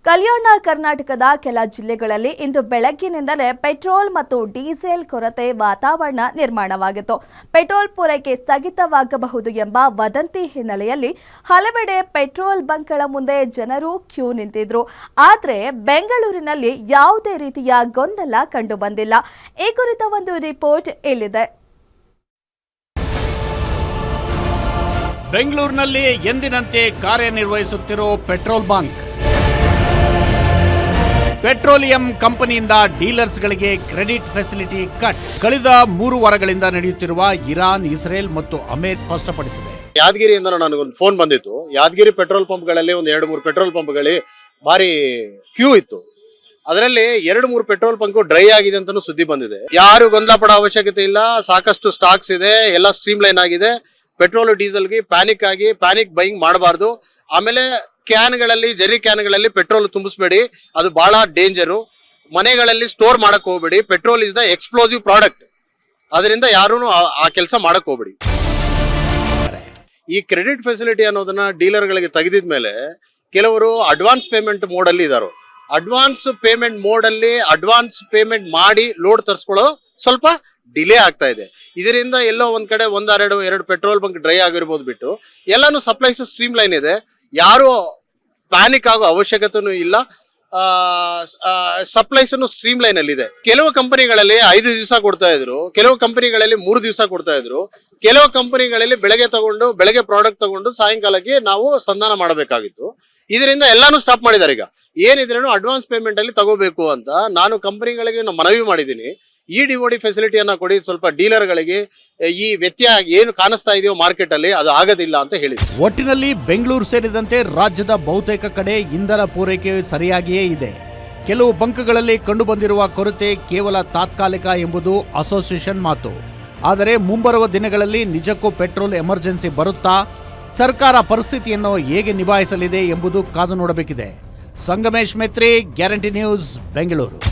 ಕಲ್ಯಾಣ ಕರ್ನಾಟಕದ ಕೆಲ ಜಿಲ್ಲೆಗಳಲ್ಲಿ ಇಂದು ಬೆಳಗ್ಗಿನಿಂದಲೇ ಪೆಟ್ರೋಲ್ ಮತ್ತು ಡೀಸೆಲ್ ಕೊರತೆ ವಾತಾವರಣ ನಿರ್ಮಾಣವಾಗಿತ್ತು. ಪೆಟ್ರೋಲ್ ಪೂರೈಕೆ ಸ್ಥಗಿತವಾಗಬಹುದು ಎಂಬ ವದಂತಿ ಹಿನ್ನೆಲೆಯಲ್ಲಿ ಹಲವೆಡೆ ಪೆಟ್ರೋಲ್ ಬಂಕ್ಗಳ ಮುಂದೆ ಜನರು ಕ್ಯೂ ನಿಂತಿದ್ರು. ಆದರೆ ಬೆಂಗಳೂರಿನಲ್ಲಿ ಯಾವುದೇ ರೀತಿಯ ಗೊಂದಲ ಕಂಡುಬಂದಿಲ್ಲ. ಈ ಕುರಿತ ಒಂದು ರಿಪೋರ್ಟ್ ಇಲ್ಲಿದೆ. ಬೆಂಗಳೂರಿನಲ್ಲಿ ಎಂದಿನಂತೆ ಕಾರ್ಯನಿರ್ವಹಿಸುತ್ತಿರೋ ಪೆಟ್ರೋಲ್ ಬಂಕ್. ಪೆಟ್ರೋಲಿಯಂ ಕಂಪನಿಯಿಂದ ಡೀಲರ್ಸ್ಗಳಿಗೆ ಕ್ರೆಡಿಟ್ ಫೆಸಿಲಿಟಿ ಕಟ್ ಕಳೆದ 3 ವಾರಗಳಿಂದ ನಡೆಯುತ್ತಿರುವ ಇರಾನ್, ಇಸ್ರೇಲ್ ಮತ್ತು ಅಮೆರಿಕ ಸ್ಪಷ್ಟಪಡಿಸಿದೆ. ಯಾದಗಿರಿಯಿಂದ ನನಗೊಂದು ಫೋನ್ ಬಂದಿತ್ತು. ಯಾದಗಿರಿ ಪೆಟ್ರೋಲ್ ಪಂಪ್ಗಳಲ್ಲಿ ಒಂದು 2-3 ಪೆಟ್ರೋಲ್ ಪಂಪ್ಗಳಲ್ಲಿ ಭಾರಿ ಕ್ಯೂ ಇತ್ತು. ಅದರಲ್ಲಿ 2-3 ಪೆಟ್ರೋಲ್ ಬಂಕ್ ಡ್ರೈ ಆಗಿದೆ ಅಂತಾನು ಸುದ್ದಿ ಬಂದಿದೆ. ಯಾರು ಗೊಂದಲ ಪಡೋ ಅವಶ್ಯಕತೆ ಇಲ್ಲ. ಸಾಕಷ್ಟು ಸ್ಟಾಕ್ಸ್ ಇದೆ, ಎಲ್ಲ ಸ್ಟ್ರೀಮ್ ಲೈನ್ ಆಗಿದೆ. ಪೆಟ್ರೋಲ್ ಡೀಸೆಲ್ಗೆ ಪ್ಯಾನಿಕ್ ಬೈಯಿಂಗ್ ಮಾಡಬಾರ್ದು. ಆಮೇಲೆ ಕ್ಯಾನ್ಗಳಲ್ಲಿ, ಜರಿ ಕ್ಯಾನ್ಗಳಲ್ಲಿ ಪೆಟ್ರೋಲ್ ತುಂಬಿಸ್ಬೇಡಿ, ಅದು ಬಹಳ ಡೇಂಜರು. ಮನೆಗಳಲ್ಲಿ ಸ್ಟೋರ್ ಮಾಡಕ್ ಹೋಗ್ಬೇಡಿ. Petrol is the explosive product. ಅದರಿಂದ ಯಾರೂ ಆ ಕೆಲಸ ಮಾಡಕ್ ಹೋಗ್ಬೇಡಿ. ಈ ಕ್ರೆಡಿಟ್ ಫೆಸಿಲಿಟಿ ಅನ್ನೋದನ್ನ ಡೀಲರ್ಗಳಿಗೆ ತೆಗೆದಿದ್ಮೇಲೆ ಕೆಲವರು ಅಡ್ವಾನ್ಸ್ ಪೇಮೆಂಟ್ ಮೋಡ್ ಅಲ್ಲಿ ಇದಾರೆ. ಅಡ್ವಾನ್ಸ್ ಪೇಮೆಂಟ್ ಮೋಡ್ ಅಲ್ಲಿ ಅಡ್ವಾನ್ಸ್ ಪೇಮೆಂಟ್ ಮಾಡಿ ಲೋಡ್ ತರಿಸ್ಕೊಳ್ಳೋ ಸ್ವಲ್ಪ ಡಿಲೇ ಆಗ್ತಾ ಇದೆ. ಇದರಿಂದ ಎಲ್ಲೋ ಒಂದ್ ಕಡೆ 1-2 ಪೆಟ್ರೋಲ್ ಬಂಕ್ ಡ್ರೈ ಆಗಿರ್ಬೋದು ಬಿಟ್ಟು ಎಲ್ಲಾನು ಸಪ್ಲೈಸ್ ಸ್ಟ್ರೀಮ್ ಲೈನ್ ಇದೆ. ಯಾರು ಪ್ಯಾನಿಕ್ ಆಗೋ ಅವಶ್ಯಕತೆನೂ ಇಲ್ಲ. ಸಪ್ಲೈಸ್ ಸ್ಟ್ರೀಮ್ ಲೈನ್ ಅಲ್ಲಿ ಇದೆ. ಕೆಲವು ಕಂಪನಿಗಳಲ್ಲಿ 5 ದಿವಸ ಕೊಡ್ತಾ ಇದ್ರು, ಕೆಲವು ಕಂಪನಿಗಳಲ್ಲಿ 3 ದಿವಸ ಕೊಡ್ತಾ ಇದ್ರು, ಕೆಲವು ಕಂಪನಿಗಳಲ್ಲಿ ಬೆಳಗ್ಗೆ ಪ್ರಾಡಕ್ಟ್ ತಗೊಂಡು ಸಾಯಂಕಾಲಕ್ಕೆ ನಾವು ಸಂಧಾನ ಮಾಡಬೇಕಾಗಿತ್ತು. ಇದರಿಂದ ಎಲ್ಲಾನು ಸ್ಟಾಪ್ ಮಾಡಿದ್ದಾರೆ. ಈಗ ಏನಿದ್ರೇನು ಅಡ್ವಾನ್ಸ್ ಪೇಮೆಂಟ್ ಅಲ್ಲಿ ತಗೋಬೇಕು ಅಂತ ನಾನು ಕಂಪನಿಗಳಿಗೆ ಮನವಿ ಮಾಡಿದ್ದೀನಿ. ಈ ಡಿಒಡಿ ಫೆಸಿಲಿಟಿಯನ್ನ ಕೊಡಿ, ಸ್ವಲ್ಪ ಡೀಲರ್ಗಳಿಗೆ ಈ ವ್ಯತ್ಯಯ ಏನು ಕಾಣಿಸ್ತಾ ಇದೆಯೋ ಮಾರ್ಕೆಟ್ ಅಲ್ಲಿ ಅದು ಆಗೋದಿಲ್ಲ ಅಂತ ಹೇಳಿದ್ರು. ಒಟ್ಟಿನಲ್ಲಿ ಬೆಂಗಳೂರು ಸೇರಿದಂತೆ ರಾಜ್ಯದ ಬಹುತೇಕ ಕಡೆ ಇಂಧನ ಪೂರೈಕೆ ಸರಿಯಾಗಿಯೇ ಇದೆ. ಕೆಲವು ಬಂಕ್ಗಳಲ್ಲಿ ಕಂಡುಬಂದಿರುವ ಕೊರತೆ ಕೇವಲ ತಾತ್ಕಾಲಿಕ ಎಂಬುದು ಅಸೋಸಿಯೇಷನ್ ಮಾತು. ಆದರೆ ಮುಂಬರುವ ದಿನಗಳಲ್ಲಿ ನಿಜಕ್ಕೂ ಪೆಟ್ರೋಲ್ ಎಮರ್ಜೆನ್ಸಿ ಬರುತ್ತಾ? ಸರ್ಕಾರ ಪರಿಸ್ಥಿತಿಯನ್ನು ಹೇಗೆ ನಿಭಾಯಿಸಲಿದೆ ಎಂಬುದು ಕಾದು ನೋಡಬೇಕಿದೆ. Sangamesh Metri, Guarantee News, Bengaluru.